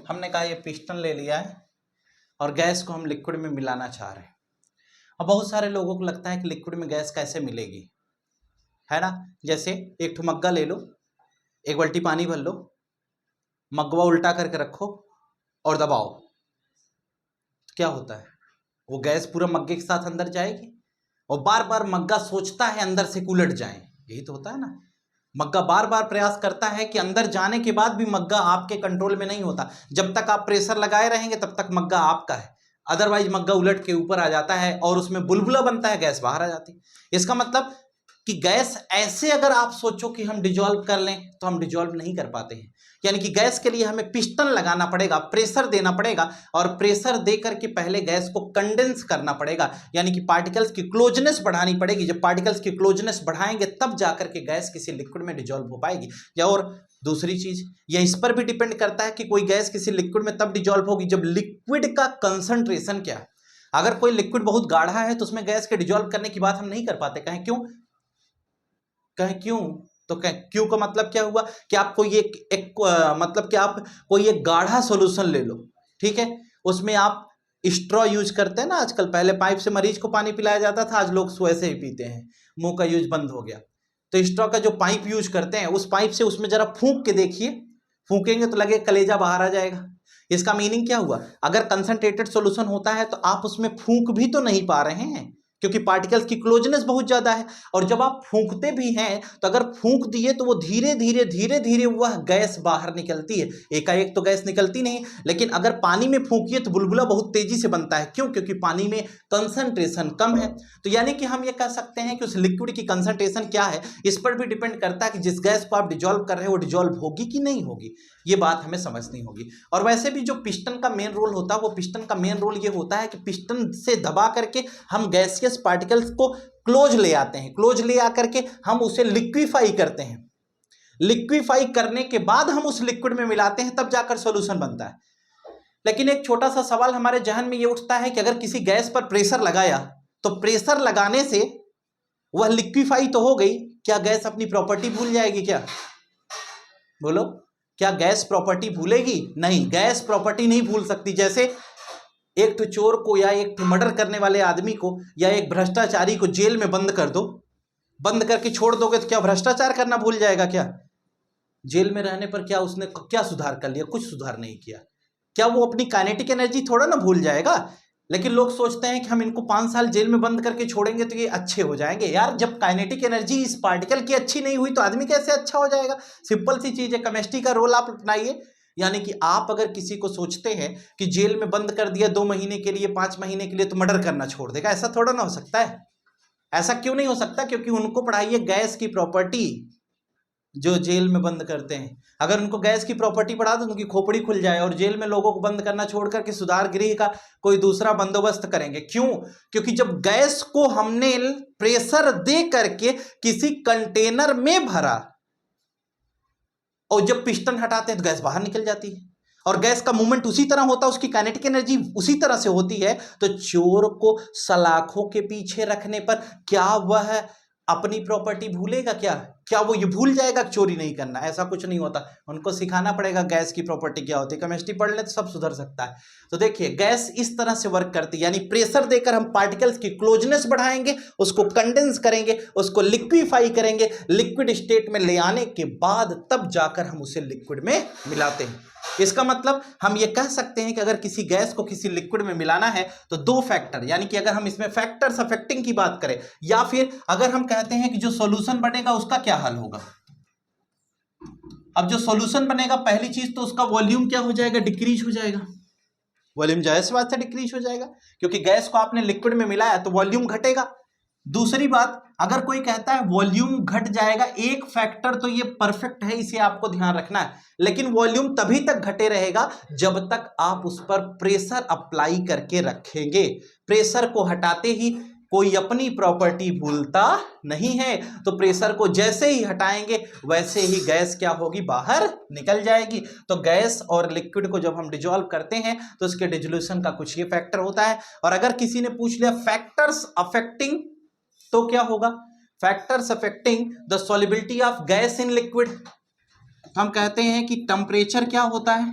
हमने कहा ये पिस्टन ले लिया है और गैस को हम लिक्विड में मिलाना चाह रहे हैं। अब बहुत सारे लोगों को लगता है कि लिक्विड में गैस कैसे मिलेगी, है ना। जैसे एक ठो मग्गा ले लो, एक बाल्टी पानी भर लो, मग्गा उल्टा करके रखो और दबाओ, तो क्या होता है, वो गैस पूरा मग्गे के साथ अंदर जाएगी और बार बार मग्गा सोचता है अंदर से उलट जाए, यही तो होता है ना। मग्गा बार बार प्रयास करता है कि अंदर जाने के बाद भी मग्गा आपके कंट्रोल में नहीं होता। जब तक आप प्रेशर लगाए रहेंगे तब तक मग्गा आपका है, अदरवाइज मग्गा उलट के ऊपर आ जाता है और उसमें बुलबुला बनता है, गैस बाहर आ जाती है। इसका मतलब कि गैस ऐसे अगर आप सोचो कि हम डिजॉल्व कर लें तो हम डिजॉल्व नहीं कर पाते हैं। यानी कि गैस के लिए हमें पिस्टन लगाना पड़ेगा, प्रेशर देना पड़ेगा, और प्रेशर दे करके पहले गैस को कंडेंस करना पड़ेगा, यानी कि पार्टिकल्स की क्लोजनेस बढ़ानी पड़ेगी। जब पार्टिकल्स की क्लोजनेस बढ़ाएंगे तब जाकर के गैस किसी लिक्विड में डिजॉल्व हो पाएगी। या और दूसरी चीज, यह इस पर भी डिपेंड करता है कि कोई गैस किसी लिक्विड में तब डिजॉल्व होगी जब लिक्विड का कंसंट्रेशन क्या है। अगर कोई लिक्विड बहुत गाढ़ा है तो उसमें गैस के डिजॉल्व करने की बात हम नहीं कर पाते। कहें क्यों? तो क्यों का मतलब क्या हुआ कि आप कोई मतलब कि आप कोई एक गाढ़ा सॉल्यूशन ले लो, ठीक है, उसमें आप स्ट्रॉ यूज करते हैं ना आजकल, पहले पाइप से मरीज को पानी पिलाया जाता था, आज लोग वैसे ही पीते हैं, मुंह का यूज बंद हो गया। तो स्ट्रॉ का जो पाइप यूज करते हैं उस पाइप से उसमें जरा फूंक के देखिए, फूंकेंगे तो लगे कलेजा बाहर आ जाएगा। इसका मीनिंग क्या हुआ? अगर कंसंट्रेटेड सॉल्यूशन होता है तो आप उसमें फूंक भी तो नहीं पा रहे हैं क्योंकि पार्टिकल्स की क्लोजनेस बहुत ज्यादा है। और जब आप फूंकते भी हैं तो अगर फूंक दिए तो वो धीरे धीरे वह गैस बाहर निकलती है, एकाएक तो गैस निकलती नहीं। लेकिन अगर पानी में फूंकिए तो बुलबुला बहुत तेजी से बनता है। क्यों? क्योंकि पानी में कंसंट्रेशन कम है। तो यानी कि हम ये कह सकते हैं कि उस लिक्विड की कंसंट्रेशन क्या है इस पर भी डिपेंड करता है कि जिस गैस को आप डिजॉल्व कर रहे हैं वो डिजॉल्व होगी कि नहीं होगी, ये बात हमें समझनी होगी। और वैसे भी जो पिस्टन का मेन रोल होता है, वो पिस्टन का मेन रोल ये होता है कि पिस्टन से दबा करके हम गैसियस पार्टिकल्स को क्लोज ले आते हैं, क्लोज ले आकर के हम उसे लिक्विफाई करते हैं। लिक्विफाई करने के बाद हम उस लिक्विड में मिलाते हैं, तब जाकर सॉल्यूशन बनता है। लेकिन एक छोटा सा सवाल हमारे जहन में ये उठता है कि अगर किसी गैस पर प्रेशर लगाया तो प्रेशर लगाने से वह लिक्विफाई तो हो गई, क्या गैस अपनी प्रॉपर्टी भूल जाएगी? क्या बोलो, क्या गैस प्रॉपर्टी भूलेगी? नहीं, गैस प्रॉपर्टी नहीं भूल सकती। जैसे एक तो चोर को या एक मर्डर करने वाले आदमी को या एक भ्रष्टाचारी को जेल में बंद कर दो, बंद करके छोड़ दोगे तो क्या भ्रष्टाचार करना भूल जाएगा? क्या जेल में रहने पर क्या उसने क्या सुधार कर लिया? कुछ सुधार नहीं किया। क्या वो अपनी काइनेटिक एनर्जी थोड़ा ना भूल जाएगा? लेकिन लोग सोचते हैं कि हम इनको 5 साल जेल में बंद करके छोड़ेंगे तो ये अच्छे हो जाएंगे। यार, जब काइनेटिक एनर्जी इस पार्टिकल की अच्छी नहीं हुई तो आदमी कैसे अच्छा हो जाएगा? सिंपल सी चीज है, केमिस्ट्री का रोल आप अपनाइए। यानी कि आप अगर किसी को सोचते हैं कि जेल में बंद कर दिया 2 महीने के लिए, 5 महीने के लिए, तो मर्डर करना छोड़ देगा, ऐसा थोड़ा ना हो सकता है। ऐसा क्यों नहीं हो सकता? क्योंकि उनको पढ़ाइए गैस की प्रॉपर्टी, जो जेल में बंद करते हैं। अगर उनको गैस की प्रॉपर्टी पढ़ा दो तो उनकी खोपड़ी खुल जाए और जेल में लोगों को बंद करना छोड़ करके सुधार गृह का कोई दूसरा बंदोबस्त करेंगे। क्यों? क्योंकि जब गैस को हमने प्रेशर दे करके किसी कंटेनर में भरा और जब पिस्टन हटाते हैं तो गैस बाहर निकल जाती है, और गैस का मूवमेंट उसी तरह होता है, उसकी काइनेटिक एनर्जी उसी तरह से होती है। तो चोर को सलाखों के पीछे रखने पर क्या वह अपनी प्रॉपर्टी भूलेगा? क्या वो ये भूल जाएगा चोरी नहीं करना? ऐसा कुछ नहीं होता। उनको सिखाना पड़ेगा गैस की प्रॉपर्टी क्या होती है। केमिस्ट्री पढ़ ले तो सब सुधर सकता है। तो देखिए, गैस इस तरह से वर्क करती है, यानी प्रेशर देकर हम पार्टिकल्स की क्लोजनेस बढ़ाएंगे, उसको कंडेंस करेंगे, उसको लिक्विफाई करेंगे, लिक्विड स्टेट में ले आने के बाद तब जाकर हम उसे लिक्विड में मिलाते हैं। इसका मतलब हम ये कह सकते हैं कि अगर किसी गैस को किसी लिक्विड में मिलाना है तो 2 फैक्टर, यानी कि अगर हम इसमें फैक्टर्स अफेक्टिंग की बात करें, या फिर अगर हम कहते हैं कि जो सॉल्यूशन बनेगा उसका क्या हल होगा। अब जो सॉल्यूशन बनेगा, पहली चीज तो उसका वॉल्यूम क्या हो जाएगा? डिक्रीज हो जाएगा। वॉल्यूम जाहिर सी बात है डिक्रीज हो जाएगा, क्योंकि गैस को आपने लिक्विड में मिलाया तो वॉल्यूम घटेगा। दूसरी बात, अगर कोई कहता है वॉल्यूम घट जाएगा, एक फैक्टर तो ये परफेक्ट है, इसे आपको ध्यान रखना है, लेकिन वॉल्यूम तभी तक घटे रहेगा जब तक आप उस पर प्रेशर अप्लाई करके रखेंगे। प्रेशर को हटाते ही कोई अपनी प्रॉपर्टी भूलता नहीं है, तो प्रेशर को जैसे ही हटाएंगे वैसे ही गैस क्या होगी? बाहर निकल जाएगी। तो गैस और लिक्विड को जब हम डिजॉल्व करते हैं तो उसके डिसोल्यूशन का कुछ ये फैक्टर होता है। और अगर किसी ने पूछ लिया फैक्टर्स अफेक्टिंग, तो क्या होगा? Factors affecting the solubility of gas in liquid, हम कहते हैं कि टेम्परेचर क्या होता है?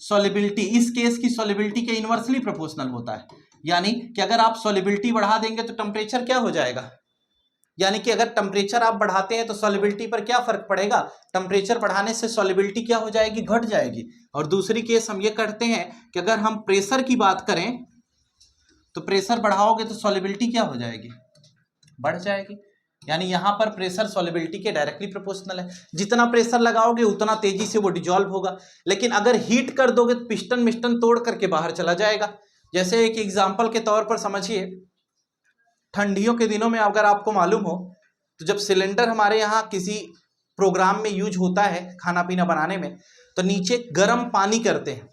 सॉल्युबिलिटी। इस केस की सॉल्युबिलिटी के इनवर्सली प्रोपोर्शनल होता है, यानी कि अगर आप सॉल्युबिलिटी बढ़ा देंगे तो टेम्परेचर क्या हो जाएगा? यानी कि अगर टेम्परेचर आप बढ़ाते हैं तो सॉल्युबिलिटी पर क्या फर्क पड़ेगा? टेम्परेचर बढ़ाने से सॉल्युबिलिटी क्या हो जाएगी? घट जाएगी। और दूसरी केस हम ये करते हैं कि अगर हम प्रेशर की बात करें तो प्रेशर बढ़ाओगे तो सॉल्युबिलिटी क्या हो जाएगी? बढ़ जाएगी। यानी यहां पर प्रेशर सॉल्युबिलिटी के डायरेक्टली प्रोपोर्शनल है। जितना प्रेशर लगाओगे उतना तेजी से वो डिजॉल्व होगा। लेकिन अगर हीट कर दोगे तो पिस्टन मिस्टन तोड़ करके बाहर चला जाएगा। जैसे एक एग्जांपल के तौर पर समझिए, ठंडियों के दिनों में अगर आपको मालूम हो तो जब सिलेंडर हमारे यहाँ किसी प्रोग्राम में यूज होता है खाना पीना बनाने में, तो नीचे गर्म पानी करते हैं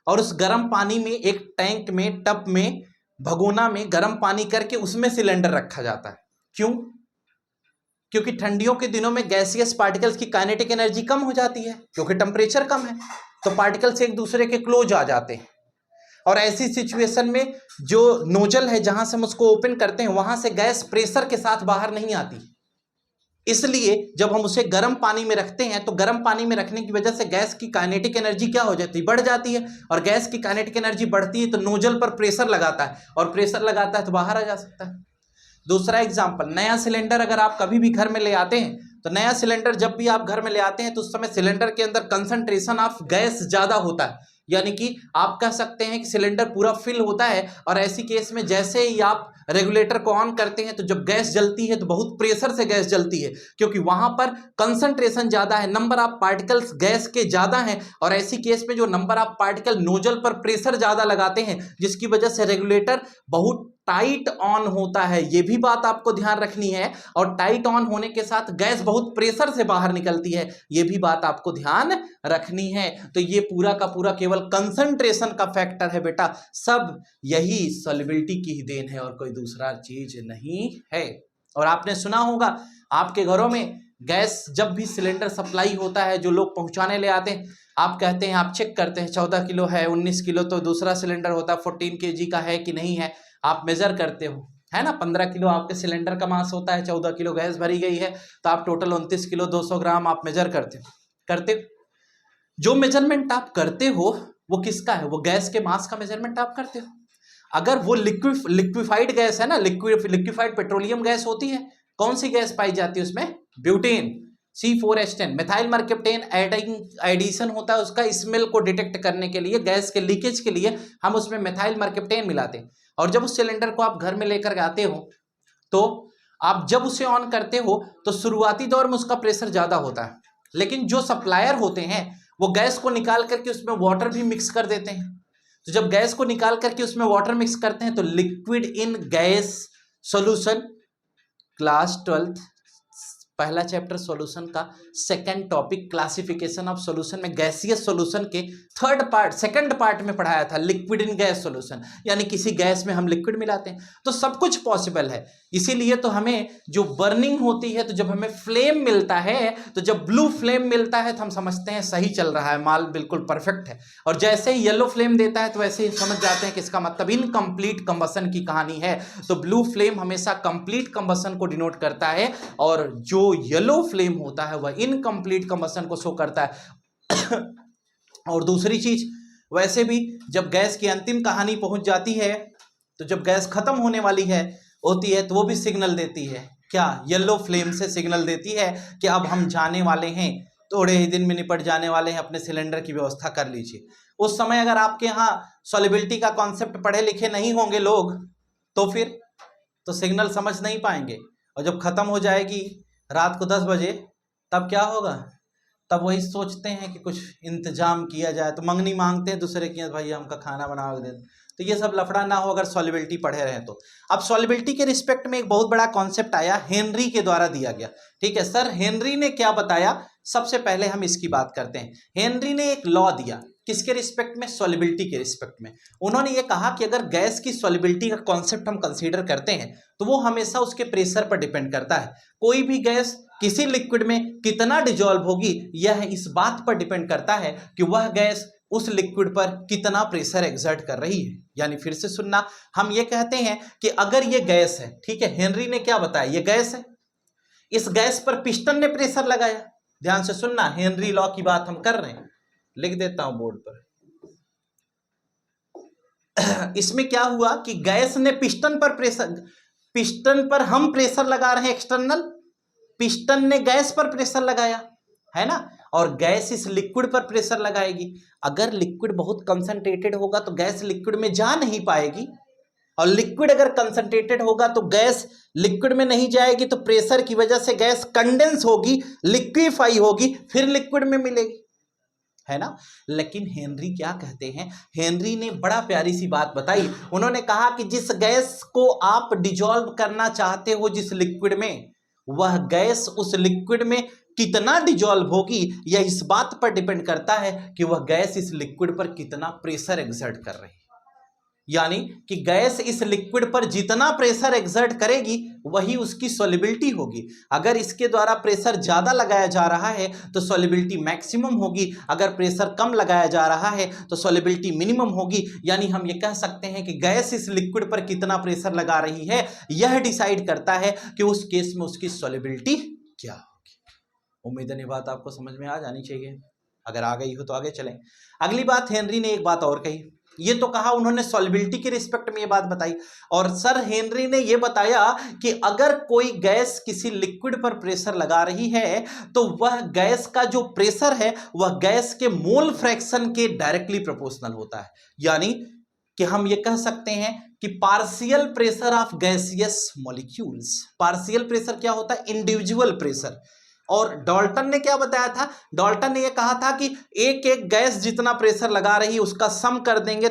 और उस गर्म पानी में एक टैंक में, टब में, भगोना में गर्म पानी करके उसमें सिलेंडर रखा जाता है। क्यों? क्योंकि ठंडियों के दिनों में गैसियस पार्टिकल्स की काइनेटिक एनर्जी कम हो जाती है, क्योंकि टेम्परेचर कम है, तो पार्टिकल्स एक दूसरे के क्लोज आ जाते हैं। और ऐसी सिचुएशन में जो नोजल है जहां से हम उसको ओपन करते हैं वहां से गैस प्रेशर के साथ बाहर नहीं आती। इसलिए जब हम उसे गर्म पानी में रखते हैं तो गर्म पानी में रखने की वजह से गैस की काइनेटिक एनर्जी क्या हो जाती है? बढ़ जाती है। और गैस की काइनेटिक एनर्जी बढ़ती है तो नोजल पर प्रेशर लगाता है, और प्रेशर लगाता है तो बाहर आ जा सकता है। दूसरा एग्जाम्पल, नया सिलेंडर अगर आप कभी भी घर में ले आते हैं तो नया सिलेंडर जब भी आप घर में ले आते हैं तो उस समय सिलेंडर के अंदर कंसंट्रेशन ऑफ गैस ज्यादा होता है। यानी कि आप कह सकते हैं कि सिलेंडर पूरा फिल होता है, और ऐसी केस में जैसे ही आप रेगुलेटर को ऑन करते हैं तो जब गैस जलती है तो बहुत प्रेशर से गैस जलती है, क्योंकि वहां पर कंसंट्रेशन ज्यादा है, नंबर ऑफ पार्टिकल्स गैस के ज्यादा हैं। और ऐसी केस में जो नंबर ऑफ पार्टिकल नोजल पर प्रेशर ज्यादा लगाते हैं, जिसकी वजह से रेगुलेटर बहुत टाइट ऑन होता है। ये भी बात आपको ध्यान रखनी है। और टाइट ऑन होने के साथ गैस बहुत प्रेशर से बाहर निकलती है, ये भी बात आपको ध्यान रखनी है। तो ये पूरा का पूरा केवल कंसंट्रेशन का फैक्टर है बेटा, सब यही सॉल्युबिलिटी की ही देन है और कोई दूसरा चीज नहीं है। और आपने सुना होगा आपके घरों में गैस जब भी सिलेंडर सप्लाई होता है, जो लोग पहुंचाने ले आते हैं, आप कहते हैं, आप चेक करते हैं 14 किलो है, 19 किलो, तो दूसरा सिलेंडर होता है 14 kg का है कि नहीं है, आप मेजर करते हो, है ना। 15 किलो आपके सिलेंडर का मास होता है, 14 किलो गैस भरी गई है, तो आप टोटल 29 किलो 200 ग्राम आप मेजर करते हो। जो मेजरमेंट आप करते हो वो किसका है? वो गैस के मास का मेजरमेंट आप करते हो। अगर वो लिक्विफाइड गैस है ना, लिक्विफाइड पेट्रोलियम गैस होती है, कौन सी गैस पाई जाती है उसमें? ब्यूटेन, C4H10, मिथाइल मर्कप्टेन एडिशन होता है उसका स्मेल को डिटेक्ट करने के लिए, गैस के लीकेज के लिए हम उसमें मिथाइल मर्कप्टेन मिलाते हैं। और जब उस सिलेंडर को आप घर में लेकर आते हो तो आप जब उसे ऑन करते हो तो शुरुआती दौर में उसका प्रेशर ज्यादा होता है, लेकिन जो सप्लायर होते हैं वो गैस को निकाल करके उसमें वाटर भी मिक्स कर देते हैं। तो जब गैस को निकाल करके उसमें वाटर मिक्स करते हैं तो liquid in gas solution, class 12 पहला चैप्टर सॉल्यूशन का second topic classification of solution में गैसियस सॉल्यूशन के सेकंड पार्ट में पढ़ाया था, लिक्विड इन गैस सॉल्यूशन, यानी किसी गैस में हम लिक्विड मिलाते हैं तो सब कुछ पॉसिबल है। इसीलिए तो हमें जो बर्निंग होती है, तो जब हमें फ्लेम मिलता है, तो जब ब्लू फ्लेम मिलता है तो हम समझते हैं सही चल रहा है, माल बिल्कुल परफेक्ट है। और जैसे ही येलो फ्लेम देता है तो वैसे ही समझ जाते हैं कि इसका मतलब इनकम्प्लीट कंबसन की कहानी है। तो ब्लू फ्लेम हमेशा कंप्लीट कंबसन को डिनोट करता है, और जो येलो फ्लेम होता है वह इनकम्प्लीट कंबसन को शो करता है। और दूसरी चीज, वैसे भी जब गैस की अंतिम कहानी पहुंच जाती है, तो जब गैस खत्म होने वाली होती है तो वो भी सिग्नल देती है, क्या? येलो फ्लेम से सिग्नल देती है कि अब हम जाने वाले हैं, थोड़े ही दिन में निपट जाने वाले हैं, अपने सिलेंडर की व्यवस्था कर लीजिए। उस समय अगर आपके यहाँ सॉल्युबिलिटी का कॉन्सेप्ट पढ़े लिखे नहीं होंगे लोग, तो फिर तो सिग्नल समझ नहीं पाएंगे। और जब खत्म हो जाएगी रात को 10 बजे, तब क्या होगा? तब वही सोचते हैं कि कुछ इंतजाम किया जाए, तो मंगनी मांगते हैं दूसरे की, भाई हमका खाना बना के दे। तो ये सब लफड़ा ना हो अगर सॉल्युबिलिटी पढ़े रहे तो। अब सॉल्युबिलिटी के रिस्पेक्ट में एक बहुत बड़ा कॉन्सेप्ट आया, हेनरी के द्वारा दिया गया। ठीक है सर, हेनरी ने क्या बताया? सबसे पहले हम इसकी बात करते हैं। हेनरी ने एक लॉ दिया, किसके रिस्पेक्ट में? सॉल्युबिलिटी के रिस्पेक्ट में। उन्होंने ये कहा कि अगर गैस की सॉल्युबिलिटी का कॉन्सेप्ट हम कंसीडर करते हैं तो वो हमेशा उसके प्रेशर पर डिपेंड करता है। कोई भी गैस किसी लिक्विड में कितना डिजॉल्व होगी, यह इस बात पर डिपेंड करता है कि वह गैस उस लिक्विड पर कितना प्रेशर एक्सर्ट कर रही है। यानी फिर से सुनना, हम ये कहते हैं कि अगर ये गैस है, ठीक है, हेनरी ने क्या बताया? ये गैस है, इस गैस पर पिस्टन ने प्रेशर लगाया। ध्यान से सुनना, हेनरी लॉ की बात हम कर रहे हैं, लिख देता हूं बोर्ड पर। इसमें क्या हुआ कि गैस ने पिस्टन पर हम प्रेशर लगा रहे हैं एक्सटर्नल, पिस्टन ने गैस पर प्रेशर लगाया, है ना, और गैस इस लिक्विड पर प्रेशर लगाएगी। अगर लिक्विड बहुत कंसंट्रेटेड होगा तो गैस लिक्विड में जा नहीं पाएगी, और लिक्विड अगर कंसंट्रेटेड होगा तो गैस लिक्विड में नहीं जाएगी, तो प्रेशर की वजह से गैस कंडेंस होगी, लिक्विफाई होगी, फिर लिक्विड में मिलेगी, है ना। लेकिन हेनरी क्या कहते हैं, हेनरी ने बड़ा प्यारी सी बात बताई। उन्होंने कहा कि जिस गैस को आप डिजॉल्व करना चाहते हो जिस लिक्विड में, वह गैस उस लिक्विड में कितना डिजॉल्व होगी यह इस बात पर डिपेंड करता है कि वह गैस इस लिक्विड पर कितना प्रेशर एक्सर्ट कर रही है। यानी कि गैस इस लिक्विड पर जितना प्रेशर एक्सर्ट करेगी वही उसकी सॉल्युबिलिटी होगी। अगर इसके द्वारा प्रेशर ज्यादा लगाया जा रहा है तो सॉल्युबिलिटी मैक्सिमम होगी, अगर प्रेशर कम लगाया जा रहा है तो सॉल्युबिलिटी मिनिमम होगी। यानी हम ये कह सकते हैं कि गैस इस लिक्विड पर कितना प्रेशर लगा रही है यह डिसाइड करता है कि उस केस में उसकी सॉल्युबिलिटी क्या होगी। उम्मीद है ये बात आपको समझ में आ जानी चाहिए। अगर आ गई हो तो आगे चलें। अगली बात, हेनरी ने एक बात और कही। ये तो कहा उन्होंने सॉल्युबिलिटी के रिस्पेक्ट में ये बात बताई, और सर हेनरी ने ये बताया कि अगर कोई गैस किसी लिक्विड पर प्रेशर लगा रही है तो वह गैस का जो प्रेशर है वह गैस के मोल फ्रैक्शन के डायरेक्टली प्रोपोर्शनल होता है। यानी कि हम ये कह सकते हैं कि partial pressure of gaseous molecules, partial pressure क्या होता है, इंडिविजुअल प्रेशर। और डाल्टन ने क्या बताया था, डाल्टन ने यह कहा था कि एक एक गैस जितना प्रेशर लगा रही है उसका सम कर देंगे